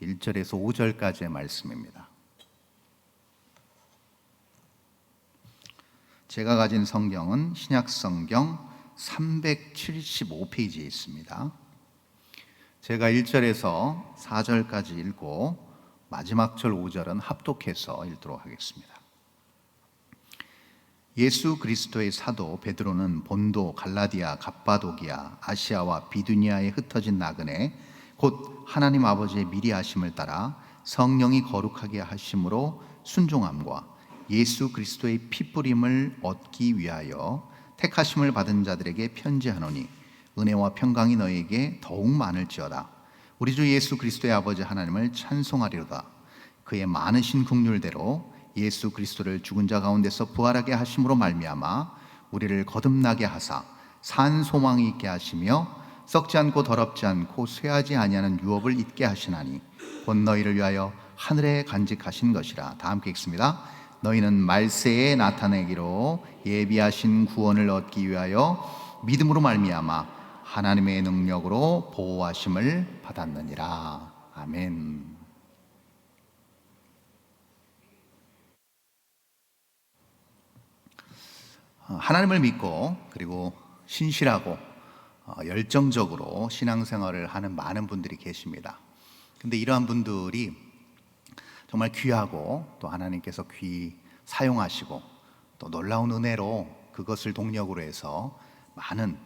1절에서 5절까지의 말씀입니다. 제가 가진 성경은 신약성경 375페이지에 있습니다. 제가 1절에서 4절까지 읽고 마지막 절 5절은 합독해서 읽도록 하겠습니다. 예수 그리스도의 사도 베드로는 본도, 갈라디아, 갑바도기아, 아시아와 비두니아에 흩어진 나그네 곧 하나님 아버지의 미리 하심을 따라 성령이 거룩하게 하심으로 순종함과 예수 그리스도의 피뿌림을 얻기 위하여 택하심을 받은 자들에게 편지하노니 은혜와 평강이 너희에게 더욱 많을지어다. 우리 주 예수 그리스도의 아버지 하나님을 찬송하리로다. 그의 많으신 긍휼대로 예수 그리스도를 죽은 자 가운데서 부활하게 하심으로 말미암아 우리를 거듭나게 하사 산 소망이 있게 하시며 썩지 않고 더럽지 않고 쇠하지 아니하는 유업을 잊게 하시나니 곧 너희를 위하여 하늘에 간직하신 것이라. 다 함께 읽습니다. 너희는 말세에 나타내기로 예비하신 구원을 얻기 위하여 믿음으로 말미암아 하나님의 능력으로 보호하심을 받았느니라. 아멘. 하나님을 믿고 그리고 신실하고 열정적으로 신앙생활을 하는 많은 분들이 계십니다. 근데 이러한 분들이 정말 귀하고 또 하나님께서 귀히 사용하시고 또 놀라운 은혜로 그것을 동력으로 해서 많은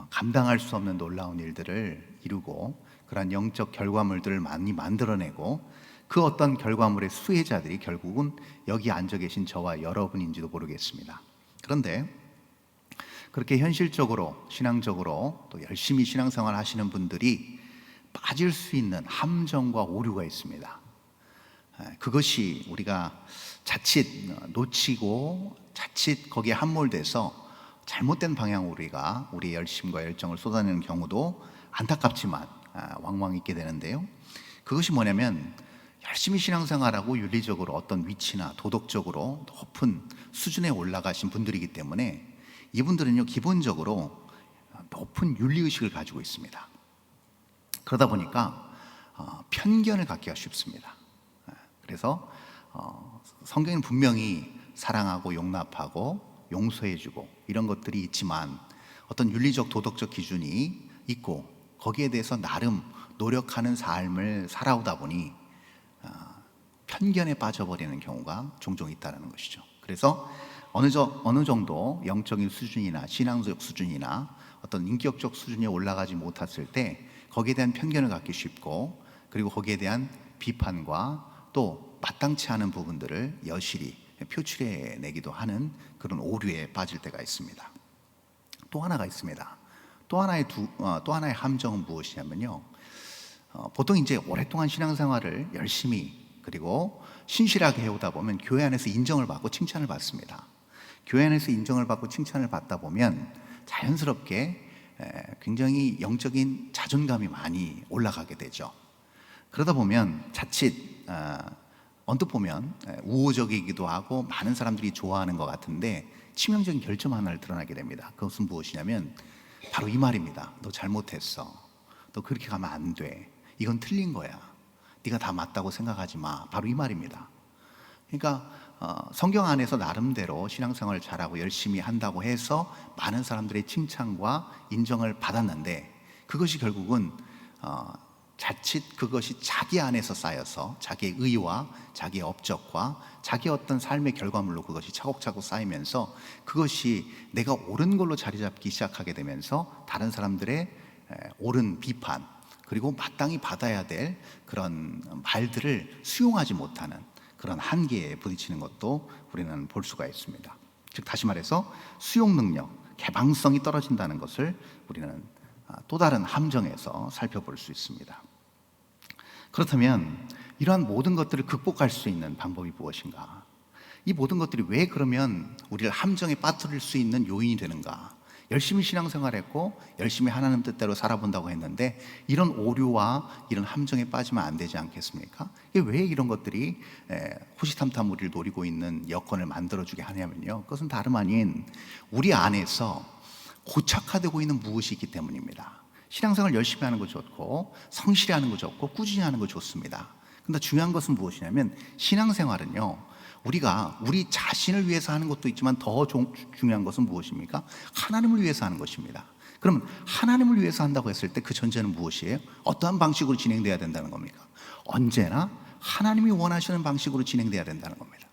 감당할 수 없는 놀라운 일들을 이루고 그러한 영적 결과물들을 많이 만들어내고 그 어떤 결과물의 수혜자들이 결국은 여기 앉아 계신 저와 여러분인지도 모르겠습니다. 그런데 그렇게 현실적으로 신앙적으로 또 열심히 신앙생활 하시는 분들이 빠질 수 있는 함정과 오류가 있습니다. 그것이 우리가 자칫 놓치고 자칫 거기에 함몰돼서 잘못된 방향으로 우리가 우리의 열심과 열정을 쏟아내는 경우도 안타깝지만 왕왕 있게 되는데요. 그것이 뭐냐면 열심히 신앙생활하고 윤리적으로 어떤 위치나 도덕적으로 높은 수준에 올라가신 분들이기 때문에 이분들은요 기본적으로 높은 윤리의식을 가지고 있습니다. 그러다 보니까 편견을 갖기가 쉽습니다. 그래서 성경은 분명히 사랑하고 용납하고 용서해주고 이런 것들이 있지만 어떤 윤리적 도덕적 기준이 있고 거기에 대해서 나름 노력하는 삶을 살아오다 보니 편견에 빠져버리는 경우가 종종 있다는 것이죠. 그래서 어느 정도 영적인 수준이나 신앙적 수준이나 어떤 인격적 수준에 올라가지 못했을 때 거기에 대한 편견을 갖기 쉽고 그리고 거기에 대한 비판과 또 마땅치 않은 부분들을 여실히 표출해 내기도 하는 그런 오류에 빠질 때가 있습니다. 또 하나가 있습니다. 또 하나의 함정은 무엇이냐면요. 보통 이제 오랫동안 신앙생활을 열심히 그리고 신실하게 해오다 보면 교회 안에서 인정을 받고 칭찬을 받습니다. 교회 안에서 인정을 받고 칭찬을 받다 보면 자연스럽게 굉장히 영적인 자존감이 많이 올라가게 되죠. 그러다 보면 자칫 언뜻 보면 우호적이기도 하고 많은 사람들이 좋아하는 것 같은데 치명적인 결점 하나를 드러나게 됩니다. 그것은 무엇이냐면 바로 이 말입니다. 너 잘못했어. 너 그렇게 가면 안 돼. 이건 틀린 거야. 네가 다 맞다고 생각하지 마. 바로 이 말입니다. 그러니까 성경 안에서 나름대로 신앙생활을 잘하고 열심히 한다고 해서 많은 사람들의 칭찬과 인정을 받았는데 그것이 결국은 자칫 그것이 자기 안에서 쌓여서 자기의 의와 자기의 업적과 자기의 어떤 삶의 결과물로 그것이 차곡차곡 쌓이면서 그것이 내가 옳은 걸로 자리 잡기 시작하게 되면서 다른 사람들의 옳은 비판 그리고 마땅히 받아야 될 그런 말들을 수용하지 못하는 그런 한계에 부딪히는 것도 우리는 볼 수가 있습니다. 즉 다시 말해서 수용 능력, 개방성이 떨어진다는 것을 우리는 또 다른 함정에서 살펴볼 수 있습니다. 그렇다면 이러한 모든 것들을 극복할 수 있는 방법이 무엇인가? 이 모든 것들이 왜 그러면 우리를 함정에 빠뜨릴 수 있는 요인이 되는가? 열심히 신앙생활했고 열심히 하나님 뜻대로 살아본다고 했는데 이런 오류와 이런 함정에 빠지면 안 되지 않겠습니까? 왜 이런 것들이 호시탐탐 우리를 노리고 있는 여건을 만들어주게 하냐면요, 그것은 다름 아닌 우리 안에서 고착화되고 있는 무엇이 있기 때문입니다. 신앙생활 열심히 하는 거 좋고 성실히 하는 거 좋고 꾸준히 하는 거 좋습니다. 근데 중요한 것은 무엇이냐면 신앙생활은요, 우리가 우리 자신을 위해서 하는 것도 있지만 더 중요한 것은 무엇입니까? 하나님을 위해서 하는 것입니다. 그러면 하나님을 위해서 한다고 했을 때 그 전제는 무엇이에요? 어떠한 방식으로 진행돼야 된다는 겁니까? 언제나 하나님이 원하시는 방식으로 진행돼야 된다는 겁니다.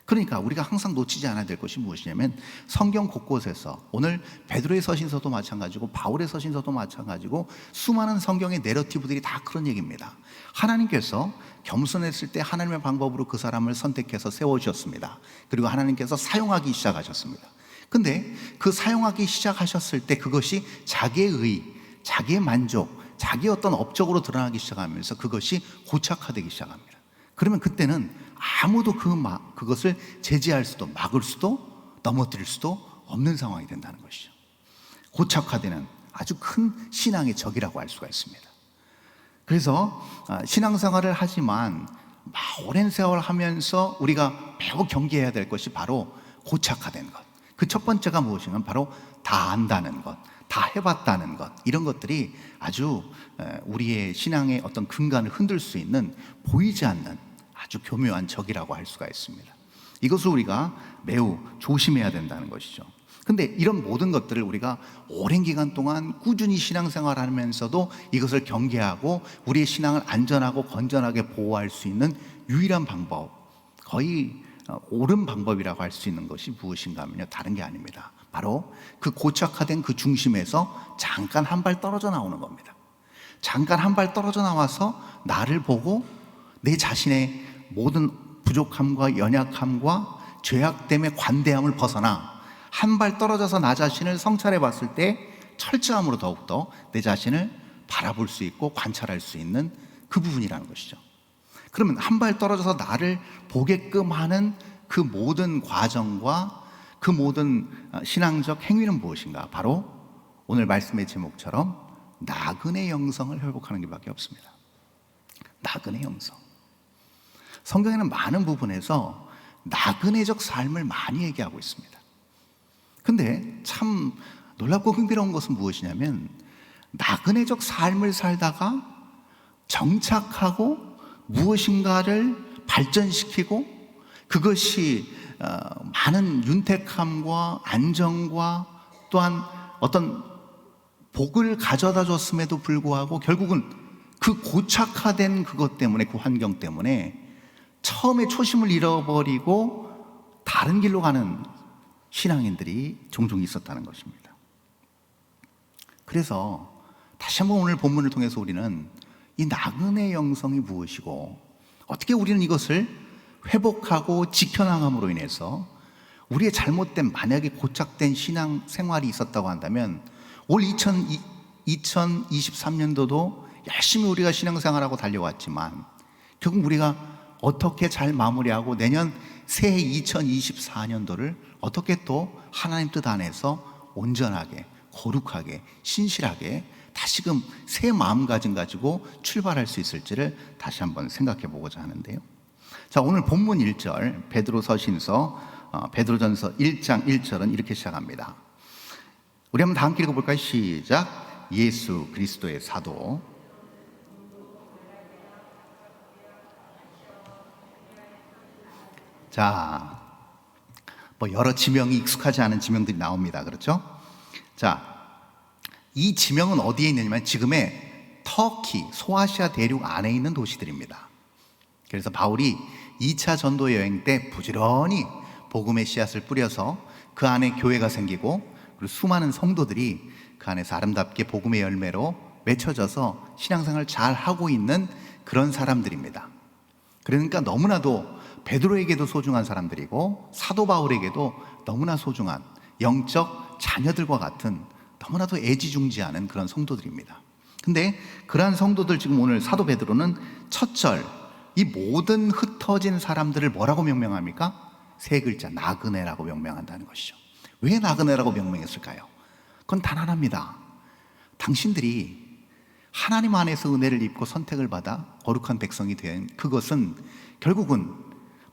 그러니까 우리가 항상 놓치지 않아야 될 것이 무엇이냐면 성경 곳곳에서, 오늘 베드로의 서신서도 마찬가지고 바울의 서신서도 마찬가지고 수많은 성경의 내러티브들이 다 그런 얘기입니다. 하나님께서 겸손했을 때 하나님의 방법으로 그 사람을 선택해서 세워주셨습니다. 그리고 하나님께서 사용하기 시작하셨습니다. 근데 그 사용하기 시작하셨을 때 그것이 자기의 의, 자기의 만족, 자기의 어떤 업적으로 드러나기 시작하면서 그것이 고착화되기 시작합니다. 그러면 그때는 아무도 그것을 제지할 수도 막을 수도 넘어뜨릴 수도 없는 상황이 된다는 것이죠. 고착화되는 아주 큰 신앙의 적이라고 할 수가 있습니다. 그래서 신앙생활을 하지만 오랜 세월 하면서 우리가 매우 경계해야 될 것이 바로 고착화된 것. 그 첫 번째가 무엇이냐면 바로 다 안다는 것, 다 해봤다는 것, 이런 것들이 아주 우리의 신앙의 어떤 근간을 흔들 수 있는 보이지 않는 아주 교묘한 적이라고 할 수가 있습니다. 이것을 우리가 매우 조심해야 된다는 것이죠. 근데 이런 모든 것들을 우리가 오랜 기간 동안 꾸준히 신앙생활을 하면서도 이것을 경계하고 우리의 신앙을 안전하고 건전하게 보호할 수 있는 유일한 방법, 거의 옳은 방법이라고 할 수 있는 것이 무엇인가 하면요, 다른 게 아닙니다. 바로 그 고착화된 그 중심에서 잠깐 한 발 떨어져 나오는 겁니다. 잠깐 한 발 떨어져 나와서 나를 보고 내 자신의 모든 부족함과 연약함과 죄악됨의 관대함을 벗어나 한 발 떨어져서 나 자신을 성찰해 봤을 때 철저함으로 더욱더 내 자신을 바라볼 수 있고 관찰할 수 있는 그 부분이라는 것이죠. 그러면 한 발 떨어져서 나를 보게끔 하는 그 모든 과정과 그 모든 신앙적 행위는 무엇인가? 바로 오늘 말씀의 제목처럼 나그네 영성을 회복하는 것밖에 없습니다. 나그네 영성. 성경에는 많은 부분에서 나그네적 삶을 많이 얘기하고 있습니다. 근데 참 놀랍고 흥미로운 것은 무엇이냐면 나그네적 삶을 살다가 정착하고 무엇인가를 발전시키고 그것이 많은 윤택함과 안정과 또한 어떤 복을 가져다 줬음에도 불구하고 결국은 그 고착화된 그것 때문에, 그 환경 때문에 처음에 초심을 잃어버리고 다른 길로 가는 신앙인들이 종종 있었다는 것입니다. 그래서 다시 한번 오늘 본문을 통해서 우리는 이 나그네 영성이 무엇이고 어떻게 우리는 이것을 회복하고 지켜나감으로 인해서 우리의 잘못된, 만약에 고착된 신앙 생활이 있었다고 한다면 올 2023년도도 열심히 우리가 신앙생활하고 달려왔지만 결국 우리가 어떻게 잘 마무리하고 내년 새해 2024년도를 어떻게 또 하나님 뜻 안에서 온전하게, 거룩하게, 신실하게 다시금 새 마음가짐 가지고 출발할 수 있을지를 다시 한번 생각해 보고자 하는데요. 자, 오늘 본문 1절 베드로전서 1장 1절은 이렇게 시작합니다. 우리 한번 다 함께 읽어볼까요? 시작. 예수 그리스도의 사도. 자, 여러 지명이 익숙하지 않은 지명들이 나옵니다. 그렇죠? 자, 이 지명은 어디에 있느냐면 지금의 터키, 소아시아 대륙 안에 있는 도시들입니다. 그래서 바울이 2차 전도 여행 때 부지런히 복음의 씨앗을 뿌려서 그 안에 교회가 생기고 그리고 수많은 성도들이 그 안에서 아름답게 복음의 열매로 맺혀져서 신앙생활을 잘 하고 있는 그런 사람들입니다. 그러니까 너무나도 베드로에게도 소중한 사람들이고 사도 바울에게도 너무나 소중한 영적 자녀들과 같은 너무나도 애지중지하는 그런 성도들입니다. 근데 그러한 성도들, 지금 오늘 사도 베드로는 첫 절, 이 모든 흩어진 사람들을 뭐라고 명명합니까? 세 글자, 나그네라고 명명한다는 것이죠. 왜 나그네라고 명명했을까요? 그건 단 하나입니다. 당신들이 하나님 안에서 은혜를 입고 선택을 받아 거룩한 백성이 된 그것은 결국은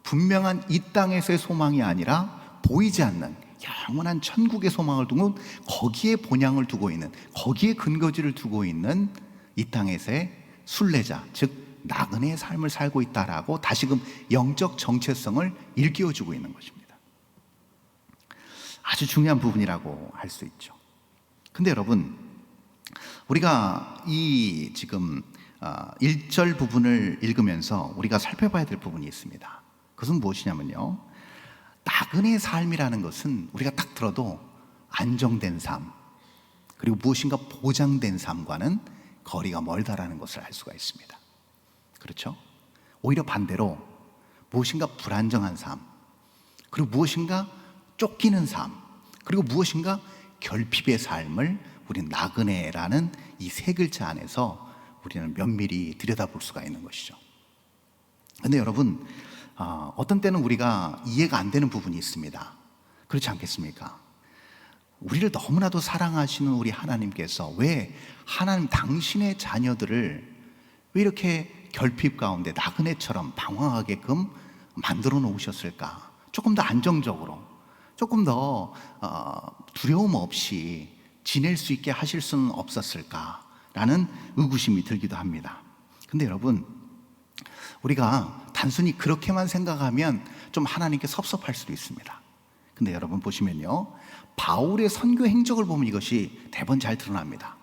분명한 이 땅에서의 소망이 아니라 보이지 않는 영원한 천국의 소망을 두고 거기에 본향을 두고 있는, 거기에 근거지를 두고 있는 이 땅에서의 순례자, 즉 나그네의 삶을 살고 있다라고 다시금 영적 정체성을 일깨워주고 있는 것입니다. 아주 중요한 부분이라고 할 수 있죠. 근데 여러분, 우리가 이 지금 1절 부분을 읽으면서 우리가 살펴봐야 될 부분이 있습니다. 그것은 무엇이냐면요, 나그네의 삶이라는 것은 우리가 딱 들어도 안정된 삶, 그리고 무엇인가 보장된 삶과는 거리가 멀다라는 것을 알 수가 있습니다. 그렇죠? 오히려 반대로 무엇인가 불안정한 삶, 그리고 무엇인가 쫓기는 삶, 그리고 무엇인가 결핍의 삶을 우리는 나그네라는 이 세 글자 안에서 우리는 면밀히 들여다볼 수가 있는 것이죠. 그런데 여러분, 어떤 때는 우리가 이해가 안 되는 부분이 있습니다. 그렇지 않겠습니까? 우리를 너무나도 사랑하시는 우리 하나님께서 왜 하나님 당신의 자녀들을 왜 이렇게 결핍 가운데 나그네처럼 방황하게끔 만들어 놓으셨을까? 조금 더 안정적으로, 조금 더 두려움 없이 지낼 수 있게 하실 수는 없었을까라는 의구심이 들기도 합니다. 근데 여러분, 우리가 단순히 그렇게만 생각하면 좀 하나님께 섭섭할 수도 있습니다. 근데 여러분 보시면요, 바울의 선교 행적을 보면 이것이 대번 잘 드러납니다.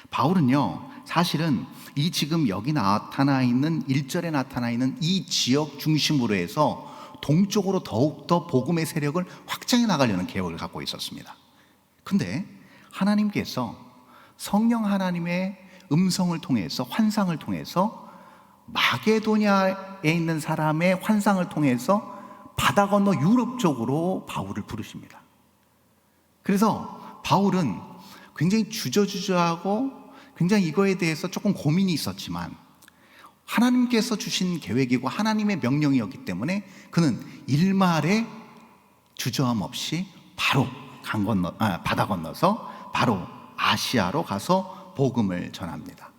바울은요, 사실은 이 지금 여기 나타나 있는 1절에 나타나 있는 이 지역 중심으로 해서 동쪽으로 더욱더 복음의 세력을 확장해 나가려는 계획을 갖고 있었습니다. 근데 하나님께서 성령 하나님의 음성을 통해서, 환상을 통해서, 마게도냐에 있는 사람의 환상을 통해서 바다 건너 유럽 쪽으로 바울을 부르십니다. 그래서 바울은 굉장히 주저주저하고 굉장히 이거에 대해서 조금 고민이 있었지만 하나님께서 주신 계획이고 하나님의 명령이었기 때문에 그는 일말의 주저함 없이 바로 바다 건너서 바로 아시아로 가서 복음을 전합니다.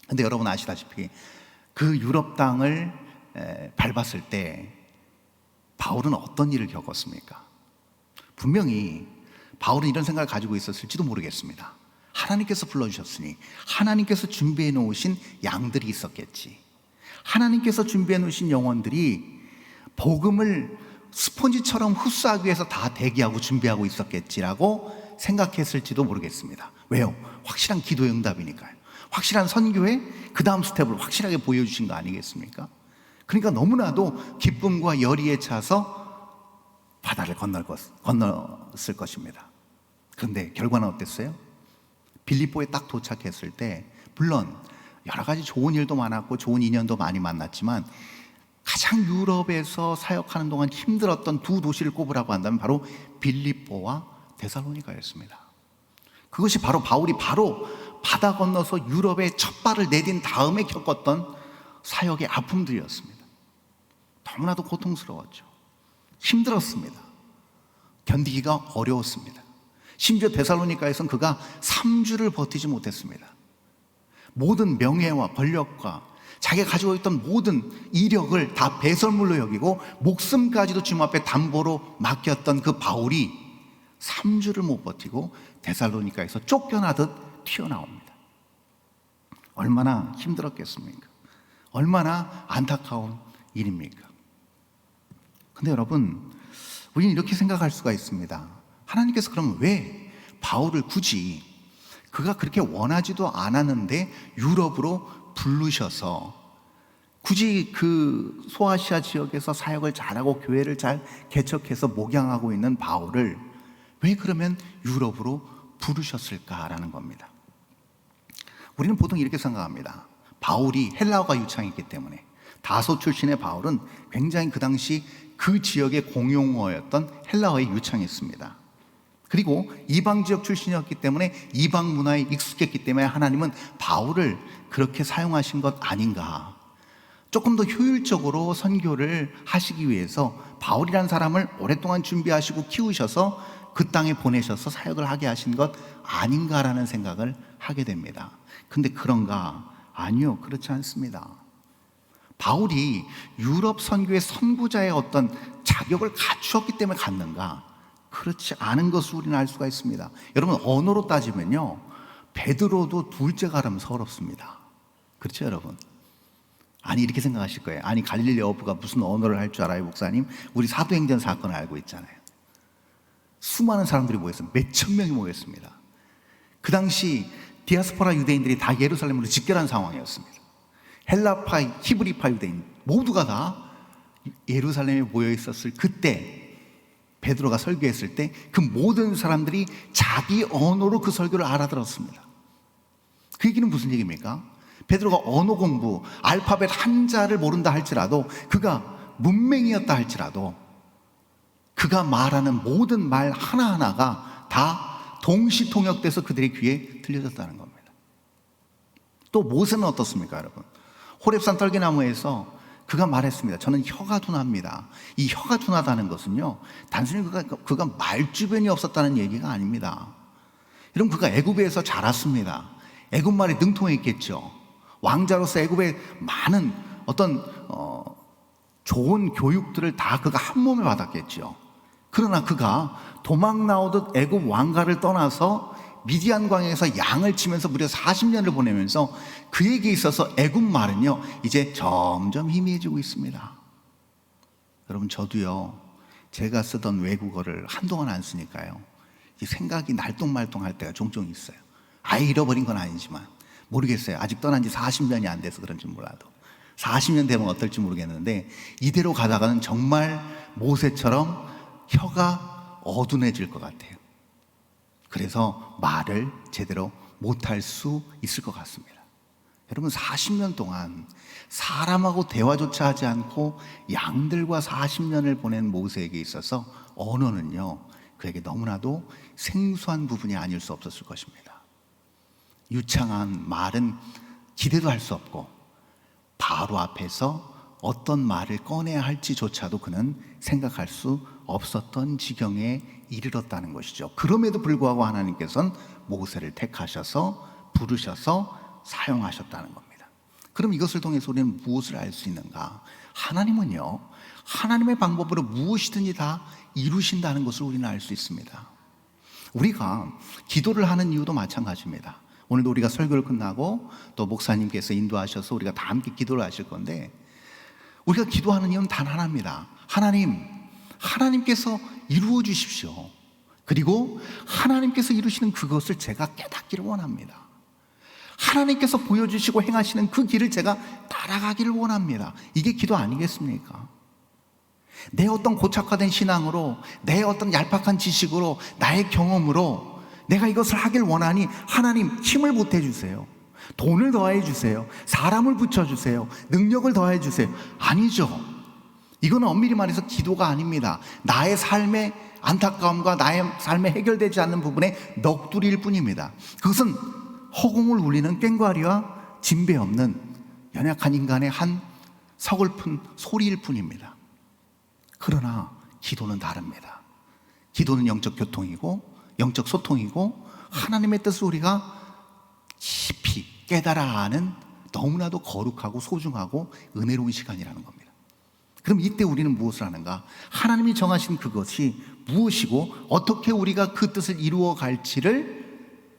근데 여러분 아시다시피 그 유럽 땅을 밟았을 때 바울은 어떤 일을 겪었습니까? 분명히 바울은 이런 생각을 가지고 있었을지도 모르겠습니다. 하나님께서 불러주셨으니 하나님께서 준비해 놓으신 양들이 있었겠지, 하나님께서 준비해 놓으신 영혼들이 복음을 스폰지처럼 흡수하기 위해서 다 대기하고 준비하고 있었겠지라고 생각했을지도 모르겠습니다. 왜요? 확실한 기도의 응답이니까요. 확실한 선교의 그 다음 스텝을 확실하게 보여주신 거 아니겠습니까? 그러니까 너무나도 기쁨과 열의에 차서 바다를 건넜을 것입니다. 그런데 결과는 어땠어요? 빌립보에 딱 도착했을 때 물론 여러 가지 좋은 일도 많았고 좋은 인연도 많이 만났지만 가장 유럽에서 사역하는 동안 힘들었던 두 도시를 꼽으라고 한다면 바로 빌립보와 데살로니가였습니다. 그것이 바로 바울이 바로 바다 건너서 유럽에 첫 발을 내딘 다음에 겪었던 사역의 아픔들이었습니다. 너무나도 고통스러웠죠. 힘들었습니다. 견디기가 어려웠습니다. 심지어 데살로니가에서는 그가 3주를 버티지 못했습니다. 모든 명예와 권력과 자기가 가지고 있던 모든 이력을 다 배설물로 여기고 목숨까지도 주님 앞에 담보로 맡겼던 그 바울이 3주를 못 버티고 데살로니가에서 쫓겨나듯 튀어나옵니다. 얼마나 힘들었겠습니까? 얼마나 안타까운 일입니까? 근데 여러분, 우리는 이렇게 생각할 수가 있습니다. 하나님께서 그럼 왜 바울을 굳이 그가 그렇게 원하지도 않았는데 유럽으로 부르셔서 굳이 그 소아시아 지역에서 사역을 잘하고 교회를 잘 개척해서 목양하고 있는 바울을 왜 그러면 유럽으로 부르셨을까라는 겁니다. 우리는 보통 이렇게 생각합니다. 바울이 헬라어가 유창했기 때문에, 다소 출신의 바울은 굉장히 그 당시 그 지역의 공용어였던 헬라어에 유창했습니다. 그리고 이방 지역 출신이었기 때문에 이방 문화에 익숙했기 때문에 하나님은 바울을 그렇게 사용하신 것 아닌가, 조금 더 효율적으로 선교를 하시기 위해서 바울이라는 사람을 오랫동안 준비하시고 키우셔서 그 땅에 보내셔서 사역을 하게 하신 것 아닌가라는 생각을 하게 됩니다. 근데 그런가? 아니요, 그렇지 않습니다. 바울이 유럽 선교의 선구자의 어떤 자격을 갖추었기 때문에 갔는가? 그렇지 않은 것을 우리는 알 수가 있습니다. 여러분, 언어로 따지면요, 베드로도 둘째 가라면 서럽습니다. 그렇죠, 여러분? 아니 이렇게 생각하실 거예요. 아니 갈릴리 어부가 무슨 언어를 할 줄 알아요 목사님? 우리 사도행전 사건을 알고 있잖아요. 수많은 사람들이 모였어요. 몇천 명이 모였습니다. 그 당시 디아스포라 유대인들이 다 예루살렘으로 집결한 상황이었습니다. 헬라파, 히브리파 유대인 모두가 다 예루살렘에 모여 있었을 그때 베드로가 설교했을 때 그 모든 사람들이 자기 언어로 그 설교를 알아들었습니다. 그 얘기는 무슨 얘기입니까? 베드로가 언어 공부, 알파벳 한자를 모른다 할지라도, 그가 문맹이었다 할지라도 그가 말하는 모든 말 하나하나가 다 동시통역돼서 그들의 귀에 들려졌다는 겁니다. 또 모세는 어떻습니까 여러분? 호렙산 떨기나무에서 그가 말했습니다. 저는 혀가 둔합니다. 이 혀가 둔하다는 것은요, 단순히 그가 말주변이 없었다는 얘기가 아닙니다. 여러분, 그가 애굽에서 자랐습니다. 애굽말에 능통했겠죠. 왕자로서 애굽의 많은 어떤 좋은 교육들을 다 그가 한 몸에 받았겠죠. 그러나 그가 도망 나오듯 애굽 왕가를 떠나서 미디안 광야에서 양을 치면서 무려 40년을 보내면서 그에게 있어서 애굽 말은요 이제 점점 희미해지고 있습니다. 여러분, 저도요 제가 쓰던 외국어를 한동안 안 쓰니까요 생각이 날똥말똥할 때가 종종 있어요. 아예 잃어버린 건 아니지만 모르겠어요. 아직 떠난 지 40년이 안 돼서 그런지 몰라도 40년 되면 어떨지 모르겠는데 이대로 가다가는 정말 모세처럼 혀가 어둔해질 것 같아요. 그래서 말을 제대로 못할 수 있을 것 같습니다. 여러분, 40년 동안 사람하고 대화조차 하지 않고 양들과 40년을 보낸 모세에게 있어서 언어는요 그에게 너무나도 생소한 부분이 아닐 수 없었을 것입니다. 유창한 말은 기대도 할 수 없고 바로 앞에서 어떤 말을 꺼내야 할지조차도 그는 생각할 수 없었던 지경에 이르렀다는 것이죠. 그럼에도 불구하고 하나님께서는 모세를 택하셔서 부르셔서 사용하셨다는 겁니다. 그럼 이것을 통해서 우리는 무엇을 알 수 있는가? 하나님은요 하나님의 방법으로 무엇이든지 다 이루신다는 것을 우리는 알 수 있습니다. 우리가 기도를 하는 이유도 마찬가지입니다. 오늘도 우리가 설교를 끝나고 또 목사님께서 인도하셔서 우리가 다 함께 기도를 하실 건데, 우리가 기도하는 이유는 단 하나입니다. 하나님께서 이루어 주십시오. 그리고 하나님께서 이루시는 그것을 제가 깨닫기를 원합니다. 하나님께서 보여주시고 행하시는 그 길을 제가 따라가기를 원합니다. 이게 기도 아니겠습니까? 내 어떤 고착화된 신앙으로, 내 어떤 얄팍한 지식으로, 나의 경험으로 내가 이것을 하길 원하니 하나님 힘을 보태 주세요. 돈을 더해 주세요. 사람을 붙여주세요. 능력을 더해 주세요. 아니죠. 이거는 엄밀히 말해서 기도가 아닙니다. 나의 삶의 안타까움과 나의 삶에 해결되지 않는 부분의 넋두리일 뿐입니다. 그것은 허공을 울리는 꽹과리와 진배 없는 연약한 인간의 한 서글픈 소리일 뿐입니다. 그러나 기도는 다릅니다. 기도는 영적 교통이고 영적 소통이고 하나님의 뜻을 우리가 깊이 깨달아 아는 너무나도 거룩하고 소중하고 은혜로운 시간이라는 겁니다. 그럼 이때 우리는 무엇을 하는가? 하나님이 정하신 그것이 무엇이고 어떻게 우리가 그 뜻을 이루어 갈지를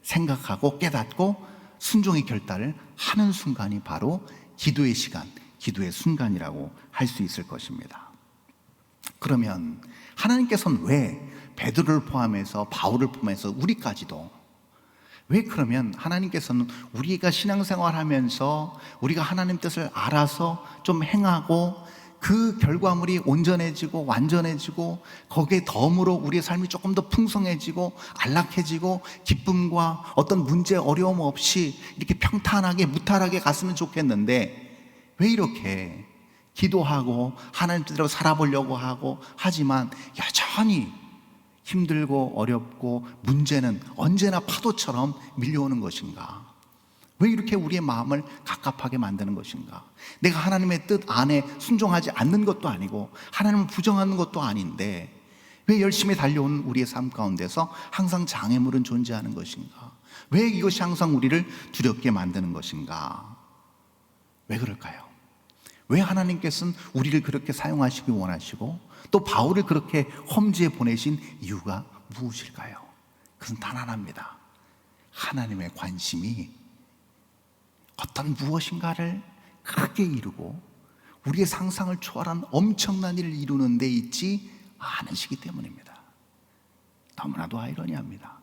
생각하고 깨닫고 순종의 결단을 하는 순간이 바로 기도의 시간, 기도의 순간이라고 할 수 있을 것입니다. 그러면 하나님께서는 왜 베드로를 포함해서 바울을 포함해서 우리까지도 왜 그러면 하나님께서는 우리가 신앙생활하면서 우리가 하나님 뜻을 알아서 좀 행하고 그 결과물이 온전해지고 완전해지고 거기에 덤으로 우리의 삶이 조금 더 풍성해지고 안락해지고 기쁨과 어떤 문제 어려움 없이 이렇게 평탄하게 무탈하게 갔으면 좋겠는데 왜 이렇게 기도하고 하나님 뜻대로 살아보려고 하고 하지만 여전히 힘들고 어렵고 문제는 언제나 파도처럼 밀려오는 것인가? 왜 이렇게 우리의 마음을 갑갑하게 만드는 것인가? 내가 하나님의 뜻 안에 순종하지 않는 것도 아니고 하나님을 부정하는 것도 아닌데 왜 열심히 달려온 우리의 삶 가운데서 항상 장애물은 존재하는 것인가? 왜 이것이 항상 우리를 두렵게 만드는 것인가? 왜 그럴까요? 왜 하나님께서는 우리를 그렇게 사용하시기 원하시고 또 바울을 그렇게 험지에 보내신 이유가 무엇일까요? 그것은 단 하나입니다. 하나님의 관심이 어떤 무엇인가를 크게 이루고 우리의 상상을 초월한 엄청난 일을 이루는 데 있지 않으시기 때문입니다. 너무나도 아이러니합니다.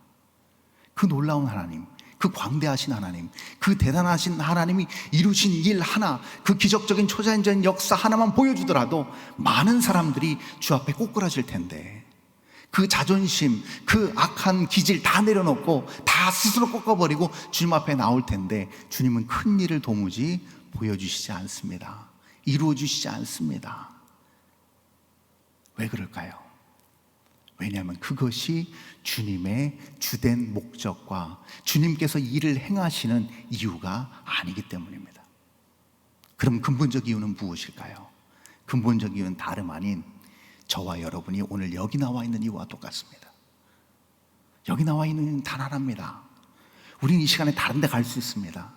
그 놀라운 하나님, 그 광대하신 하나님, 그 대단하신 하나님이 이루신 일 하나, 그 기적적인 초자연적인 역사 하나만 보여주더라도 많은 사람들이 주 앞에 꼬꾸라질 텐데, 그 자존심, 그 악한 기질 다 내려놓고 다 스스로 꺾어버리고 주님 앞에 나올 텐데, 주님은 큰 일을 도무지 보여주시지 않습니다. 이루어주시지 않습니다. 왜 그럴까요? 왜냐하면 그것이 주님의 주된 목적과 주님께서 일을 행하시는 이유가 아니기 때문입니다. 그럼 근본적 이유는 무엇일까요? 근본적 이유는 다름 아닌 저와 여러분이 오늘 여기 나와 있는 이유와 똑같습니다. 여기 나와 있는 이유는 단 하나입니다. 우리는 이 시간에 다른 데 갈 수 있습니다.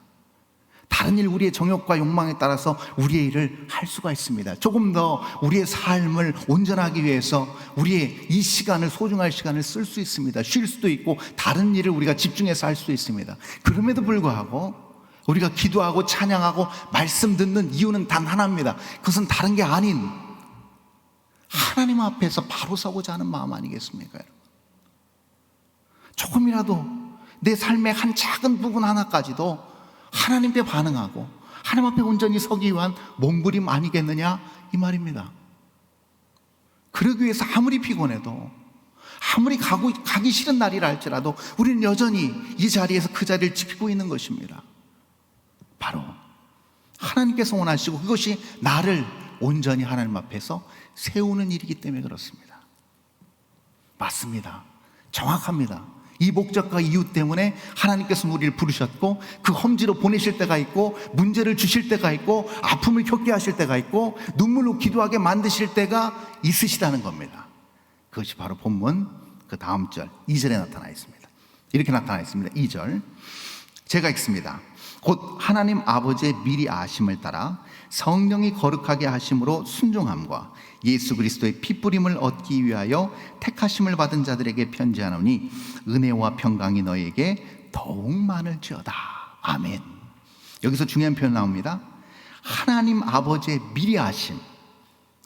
다른 일, 우리의 정욕과 욕망에 따라서 우리의 일을 할 수가 있습니다. 조금 더 우리의 삶을 온전하기 위해서 우리의 이 시간을, 소중할 시간을 쓸 수 있습니다. 쉴 수도 있고 다른 일을 우리가 집중해서 할 수도 있습니다. 그럼에도 불구하고 우리가 기도하고 찬양하고 말씀 듣는 이유는 단 하나입니다. 그것은 다른 게 아닌 하나님 앞에서 바로 서고자 하는 마음 아니겠습니까? 조금이라도 내 삶의 한 작은 부분 하나까지도 하나님께 반응하고 하나님 앞에 온전히 서기 위한 몸부림 아니겠느냐, 이 말입니다. 그러기 위해서 아무리 피곤해도, 아무리 가기 싫은 날이라 할지라도 우리는 여전히 이 자리에서 그 자리를 지키고 있는 것입니다. 바로 하나님께서 원하시고 그것이 나를 온전히 하나님 앞에서 세우는 일이기 때문에 그렇습니다. 맞습니다. 정확합니다. 이 목적과 이유 때문에 하나님께서 우리를 부르셨고, 그 험지로 보내실 때가 있고, 문제를 주실 때가 있고, 아픔을 겪게 하실 때가 있고, 눈물로 기도하게 만드실 때가 있으시다는 겁니다. 그것이 바로 본문 그 다음 절 2절에 나타나 있습니다. 이렇게 나타나 있습니다. 2절 제가 읽습니다. 곧 하나님 아버지의 미리 아심을 따라 성령이 거룩하게 하심으로 순종함과 예수 그리스도의 피뿌림을 얻기 위하여 택하심을 받은 자들에게 편지하노니 은혜와 평강이 너희에게 더욱 많을지어다. 아멘. 여기서 중요한 표현 나옵니다. 하나님 아버지의 미리 아심,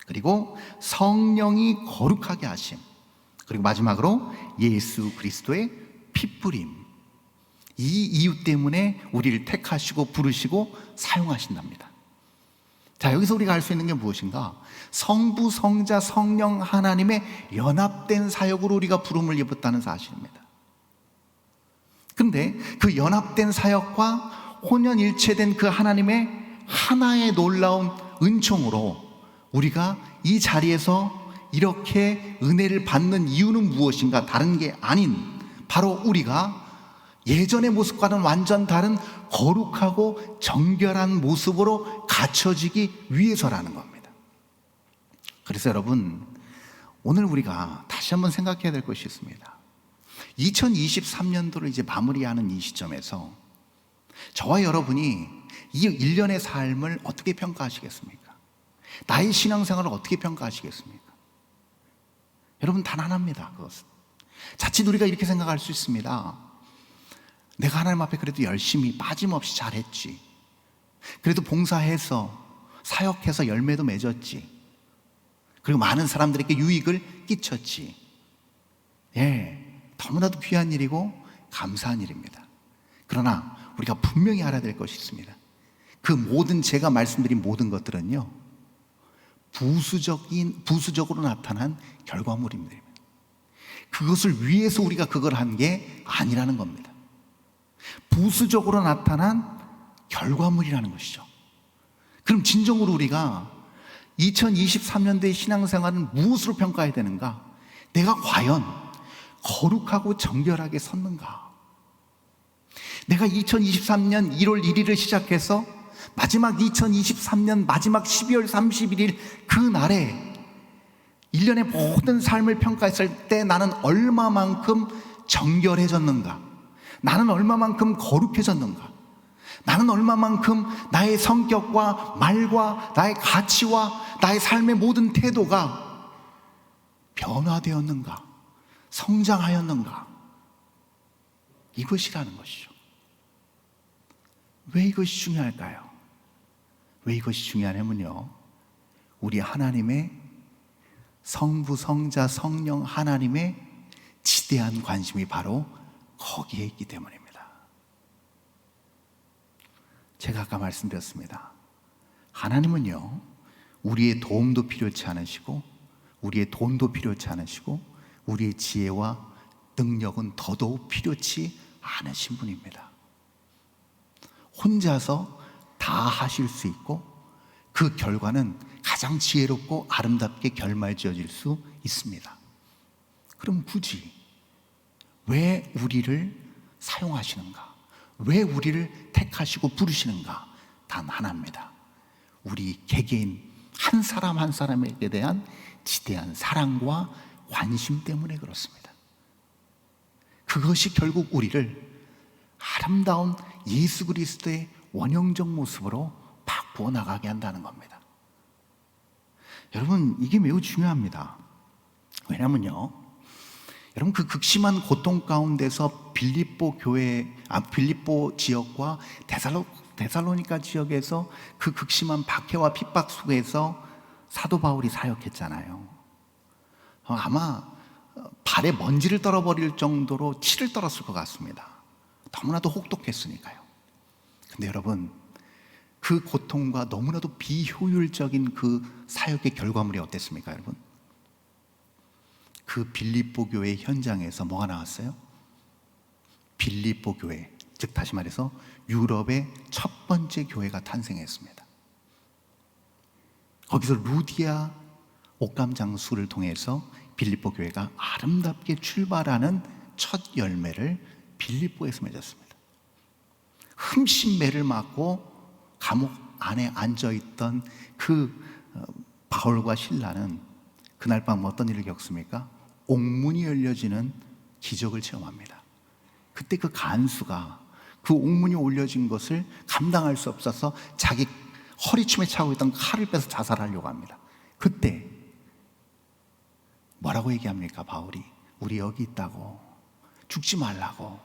그리고 성령이 거룩하게 하심, 그리고 마지막으로 예수 그리스도의 피뿌림. 이 이유 때문에 우리를 택하시고 부르시고 사용하신답니다. 자, 여기서 우리가 알 수 있는 게 무엇인가? 성부, 성자, 성령 하나님의 연합된 사역으로 우리가 부름을 입었다는 사실입니다. 그런데 그 연합된 사역과 혼연일체된 그 하나님의 하나의 놀라운 은총으로 우리가 이 자리에서 이렇게 은혜를 받는 이유는 무엇인가? 다른 게 아닌 바로 우리가 예전의 모습과는 완전 다른 거룩하고 정결한 모습으로 갖춰지기 위해서라는 겁니다. 그래서 여러분, 오늘 우리가 다시 한번 생각해야 될 것이 있습니다. 2023년도를 이제 마무리하는 이 시점에서 저와 여러분이 이 1년의 삶을 어떻게 평가하시겠습니까? 나의 신앙생활을 어떻게 평가하시겠습니까? 여러분, 단 하나입니다. 그것은 자칫 우리가 이렇게 생각할 수 있습니다. 내가 하나님 앞에 그래도 열심히 빠짐없이 잘했지, 그래도 봉사해서 사역해서 열매도 맺었지, 그리고 많은 사람들에게 유익을 끼쳤지. 너무나도 귀한 일이고 감사한 일입니다. 그러나 우리가 분명히 알아야 될 것이 있습니다. 그 모든 제가 말씀드린 모든 것들은요, 부수적으로 나타난 결과물입니다. 그것을 위해서 우리가 그걸 한 게 아니라는 겁니다. 부수적으로 나타난 결과물이라는 것이죠. 그럼 진정으로 우리가 2023년도의 신앙생활은 무엇으로 평가해야 되는가? 내가 과연 거룩하고 정결하게 섰는가? 내가 2023년 1월 1일을 시작해서 마지막 2023년 마지막 12월 31일 그 날에 1년의 모든 삶을 평가했을 때 나는 얼마만큼 정결해졌는가? 나는 얼마만큼 거룩해졌는가? 나는 얼마만큼 나의 성격과 말과 나의 가치와 나의 삶의 모든 태도가 변화되었는가? 성장하였는가? 이것이라는 것이죠. 왜 이것이 중요할까요? 왜 이것이 중요하냐면요, 우리 하나님의 성부, 성자, 성령 하나님의 지대한 관심이 바로 거기에 있기 때문입니다. 제가 아까 말씀드렸습니다. 하나님은요, 우리의 도움도 필요치 않으시고 우리의 돈도 필요치 않으시고 우리의 지혜와 능력은 더더욱 필요치 않으신 분입니다. 혼자서 다 하실 수 있고 그 결과는 가장 지혜롭고 아름답게 결말지어질 수 있습니다. 그럼 굳이 왜 우리를 사용하시는가? 왜 우리를 택하시고 부르시는가? 단 하나입니다. 우리 개개인 한 사람 한 사람에게 대한 지대한 사랑과 관심 때문에 그렇습니다. 그것이 결국 우리를 아름다운 예수 그리스도의 원형적 모습으로 바꾸어 나가게 한다는 겁니다. 여러분, 이게 매우 중요합니다. 왜냐면요, 여러분, 그 극심한 고통 가운데서 빌립보 지역과 데살로니가 지역에서 그 극심한 박해와 핍박 속에서 사도 바울이 사역했잖아요. 아마 발에 먼지를 떨어버릴 정도로 치를 떨었을 것 같습니다. 너무나도 혹독했으니까요. 근데 여러분, 그 고통과 너무나도 비효율적인 그 사역의 결과물이 어땠습니까, 여러분? 그 빌립보 교회 현장에서 뭐가 나왔어요? 빌립보 교회, 즉 다시 말해서 유럽의 첫 번째 교회가 탄생했습니다. 거기서 루디아 옥감장수를 통해서 빌립보 교회가 아름답게 출발하는 첫 열매를 빌립보에서 맺었습니다. 흠씬 매를 맞고 감옥 안에 앉아있던 그 바울과 실라는 그날 밤 어떤 일을 겪습니까? 옥문이 열려지는 기적을 체험합니다. 그때 그 간수가 그 옥문이 올려진 것을 감당할 수 없어서 자기 허리춤에 차고 있던 칼을 빼서 자살하려고 합니다. 그때 뭐라고 얘기합니까? 바울이 우리 여기 있다고, 죽지 말라고.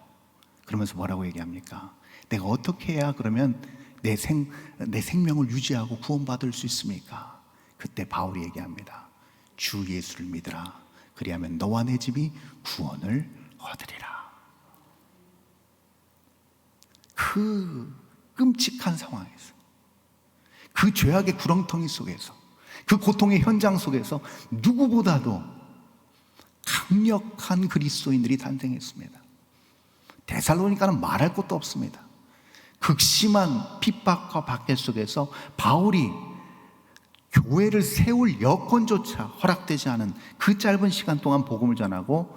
그러면서 뭐라고 얘기합니까? 내가 어떻게 해야 그러면 내 생명을 유지하고 구원받을 수 있습니까? 그때 바울이 얘기합니다. 주 예수를 믿으라. 그리하면 너와 내 집이 구원을 얻으리라. 그 끔찍한 상황에서, 그 죄악의 구렁텅이 속에서, 그 고통의 현장 속에서 누구보다도 강력한 그리스도인들이 탄생했습니다. 데살로니가는 말할 것도 없습니다. 극심한 핍박과 박해 속에서 바울이 교회를 세울 여건조차 허락되지 않은 그 짧은 시간 동안 복음을 전하고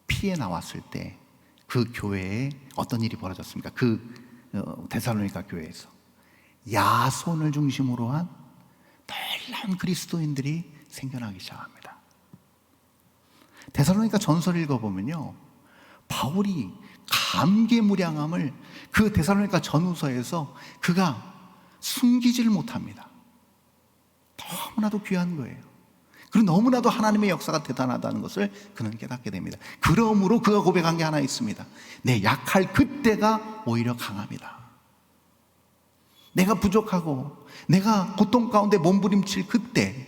피해 나왔을 때 그 교회에 어떤 일이 벌어졌습니까? 그 데살로니가 교회에서 야손을 중심으로 한 놀라운 그리스도인들이 생겨나기 시작합니다. 데살로니가 전서를 읽어보면요, 바울이 감개무량함을 그 데살로니가 전후서에서 그가 숨기지를 못합니다. 너무나도 귀한 거예요. 그리고 너무나도 하나님의 역사가 대단하다는 것을 그는 깨닫게 됩니다. 그러므로 그가 고백한 게 하나 있습니다. 내 약할 그때가 오히려 강합니다. 내가 부족하고 내가 고통 가운데 몸부림칠 그때,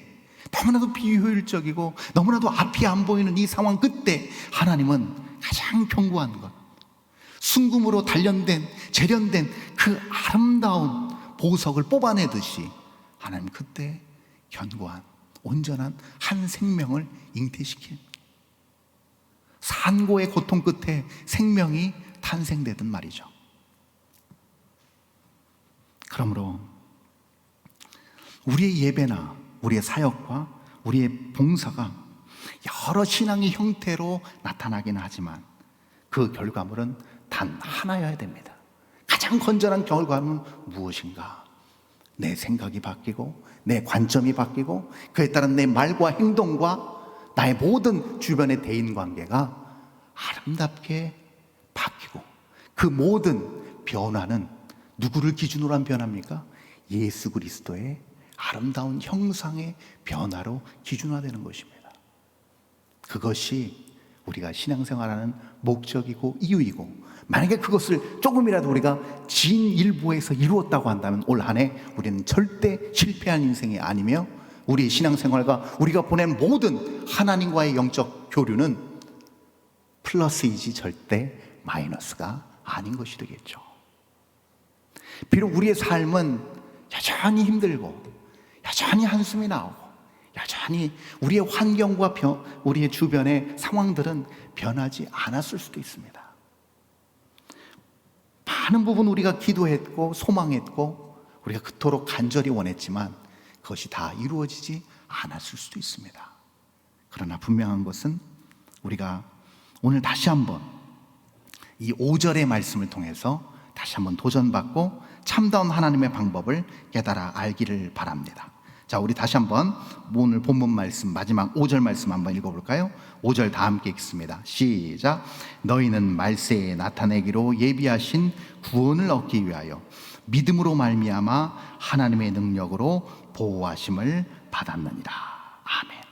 너무나도 비효율적이고 너무나도 앞이 안 보이는 이 상황 그때 하나님은 가장 견고한 것, 순금으로 단련된 재련된 그 아름다운 보석을 뽑아내듯이 하나님 그때 견고한 온전한 한 생명을 잉태시킨, 산고의 고통 끝에 생명이 탄생되던 말이죠. 그러므로 우리의 예배나 우리의 사역과 우리의 봉사가 여러 신앙의 형태로 나타나기는 하지만 그 결과물은 단 하나여야 됩니다. 가장 건전한 결과물은 무엇인가? 내 생각이 바뀌고 내 관점이 바뀌고 그에 따른 내 말과 행동과 나의 모든 주변의 대인관계가 아름답게 바뀌고, 그 모든 변화는 누구를 기준으로 한 변화입니까? 예수 그리스도의 아름다운 형상의 변화로 기준화되는 것입니다. 그것이 우리가 신앙생활하는 목적이고 이유이고, 만약에 그것을 조금이라도 우리가 진일보에서 이루었다고 한다면 올 한 해 우리는 절대 실패한 인생이 아니며 우리의 신앙생활과 우리가 보낸 모든 하나님과의 영적 교류는 플러스이지 절대 마이너스가 아닌 것이 되겠죠. 비록 우리의 삶은 여전히 힘들고 여전히 한숨이 나오고 여전히 우리의 환경과 우리의 주변의 상황들은 변하지 않았을 수도 있습니다. 많은 부분 우리가 기도했고 소망했고 우리가 그토록 간절히 원했지만 그것이 다 이루어지지 않았을 수도 있습니다. 그러나 분명한 것은 우리가 오늘 다시 한번 이 5절의 말씀을 통해서 다시 한번 도전받고 참다운 하나님의 방법을 깨달아 알기를 바랍니다. 자, 우리 다시 한번 오늘 본문 말씀 마지막 5절 말씀 한번 읽어볼까요? 5절 다 함께 읽습니다. 시작. 너희는 말세에 나타내기로 예비하신 구원을 얻기 위하여 믿음으로 말미암아 하나님의 능력으로 보호하심을 받았느니라. 아멘.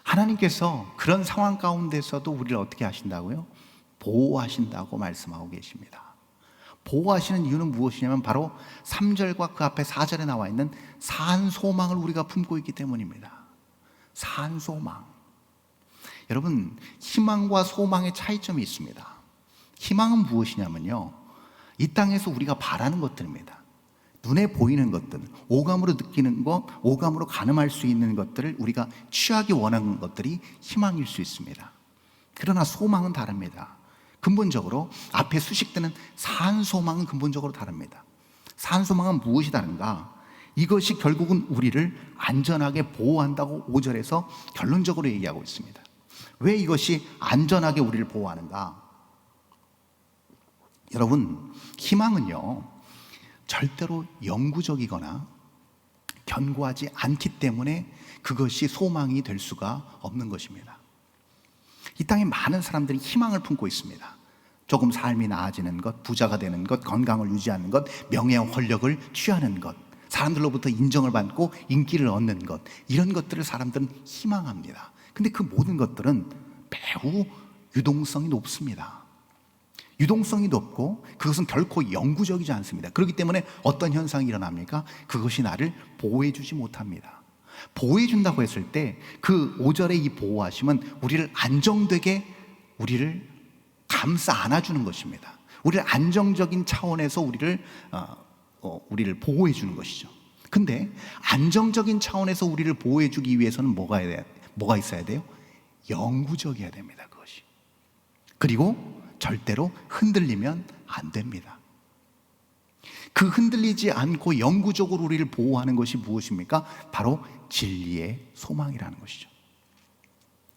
하나님께서 그런 상황 가운데서도 우리를 어떻게 하신다고요? 보호하신다고 말씀하고 계십니다. 보호하시는 이유는 무엇이냐면 바로 3절과 그 앞에 4절에 나와 있는 산소망을 우리가 품고 있기 때문입니다. 산소망. 여러분, 희망과 소망의 차이점이 있습니다. 희망은 무엇이냐면요, 이 땅에서 우리가 바라는 것들입니다. 눈에 보이는 것들, 오감으로 느끼는 것, 오감으로 가늠할 수 있는 것들을 우리가 취하기 원하는 것들이 희망일 수 있습니다. 그러나 소망은 다릅니다. 근본적으로 앞에 수식되는 산소망은 근본적으로 다릅니다. 산소망은 무엇이 다른가? 이것이 결국은 우리를 안전하게 보호한다고 5절에서 결론적으로 얘기하고 있습니다. 왜 이것이 안전하게 우리를 보호하는가? 여러분, 희망은요 절대로 영구적이거나 견고하지 않기 때문에 그것이 소망이 될 수가 없는 것입니다. 이 땅에 많은 사람들이 희망을 품고 있습니다. 조금 삶이 나아지는 것, 부자가 되는 것, 건강을 유지하는 것, 명예와 권력을 취하는 것, 사람들로부터 인정을 받고 인기를 얻는 것, 이런 것들을 사람들은 희망합니다. 근데 그 모든 것들은 매우 유동성이 높습니다. 유동성이 높고 그것은 결코 영구적이지 않습니다. 그렇기 때문에 어떤 현상이 일어납니까? 그것이 나를 보호해주지 못합니다. 보호해준다고 했을 때 그 5절의 이 보호하심은 우리를 안정되게 우리를 감싸 안아주는 것입니다. 우리를 안정적인 차원에서 우리를 보호해주는 것이죠. 근데 안정적인 차원에서 우리를 보호해주기 위해서는 뭐가 있어야 돼요? 영구적이어야 됩니다. 그것이. 그리고 절대로 흔들리면 안 됩니다. 그 흔들리지 않고 영구적으로 우리를 보호하는 것이 무엇입니까? 바로 진리의 소망이라는 것이죠.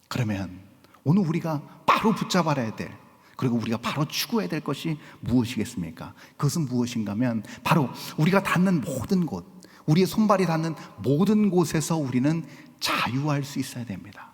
그러면 오늘 우리가 바로 붙잡아야 될, 그리고 우리가 바로 추구해야 될 것이 무엇이겠습니까? 그것은 무엇인가 하면 바로 우리가 닿는 모든 곳, 우리의 손발이 닿는 모든 곳에서 우리는 자유할 수 있어야 됩니다.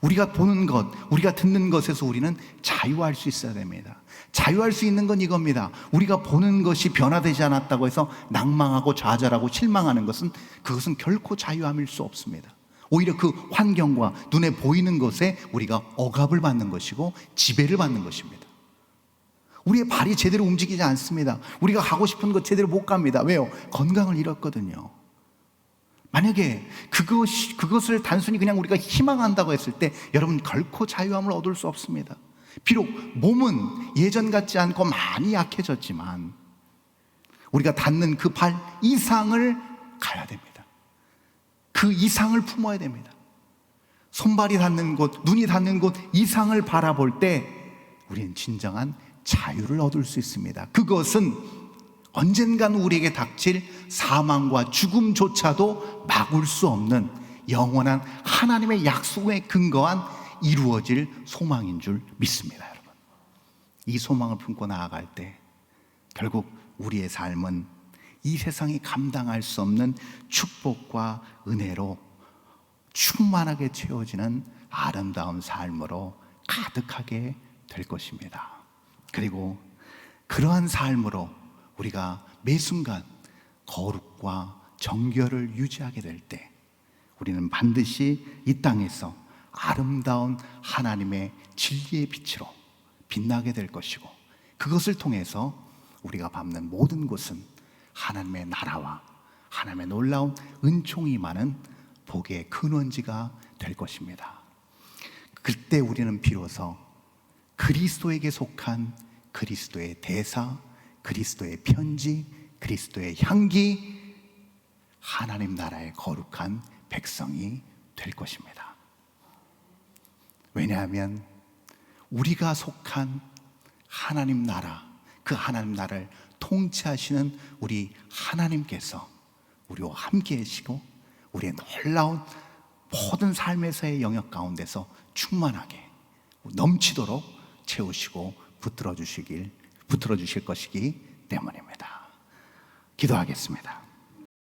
우리가 보는 것, 우리가 듣는 것에서 우리는 자유할 수 있어야 됩니다. 자유할 수 있는 건 이겁니다. 우리가 보는 것이 변화되지 않았다고 해서 낭망하고 좌절하고 실망하는 것은, 그것은 결코 자유함일 수 없습니다. 오히려 그 환경과 눈에 보이는 것에 우리가 억압을 받는 것이고 지배를 받는 것입니다. 우리의 발이 제대로 움직이지 않습니다. 우리가 가고 싶은 것 제대로 못 갑니다. 왜요? 건강을 잃었거든요. 만약에 그것을 단순히 그냥 우리가 희망한다고 했을 때 여러분, 결코 자유함을 얻을 수 없습니다. 비록 몸은 예전 같지 않고 많이 약해졌지만 우리가 닿는 그 발 이상을 가야 됩니다. 그 이상을 품어야 됩니다. 손발이 닿는 곳, 눈이 닿는 곳 이상을 바라볼 때 우리는 진정한 자유를 얻을 수 있습니다. 그것은 언젠간 우리에게 닥칠 사망과 죽음조차도 막을 수 없는 영원한 하나님의 약속에 근거한 이루어질 소망인 줄 믿습니다. 여러분, 이 소망을 품고 나아갈 때 결국 우리의 삶은 이 세상이 감당할 수 없는 축복과 은혜로 충만하게 채워지는 아름다운 삶으로 가득하게 될 것입니다. 그리고 그러한 삶으로 우리가 매 순간 거룩과 정결을 유지하게 될 때 우리는 반드시 이 땅에서 아름다운 하나님의 진리의 빛으로 빛나게 될 것이고, 그것을 통해서 우리가 밟는 모든 곳은 하나님의 나라와 하나님의 놀라운 은총이 많은 복의 근원지가 될 것입니다. 그때 우리는 비로소 그리스도에게 속한 그리스도의 대사, 그리스도의 편지, 그리스도의 향기, 하나님 나라의 거룩한 백성이 될 것입니다. 왜냐하면 우리가 속한 하나님 나라, 그 하나님 나라를 통치하시는 우리 하나님께서 우리와 함께 계시고 우리의 놀라운 모든 삶에서의 영역 가운데서 충만하게 넘치도록 채우시고 붙들어 주실 것이기 때문입니다. 기도하겠습니다.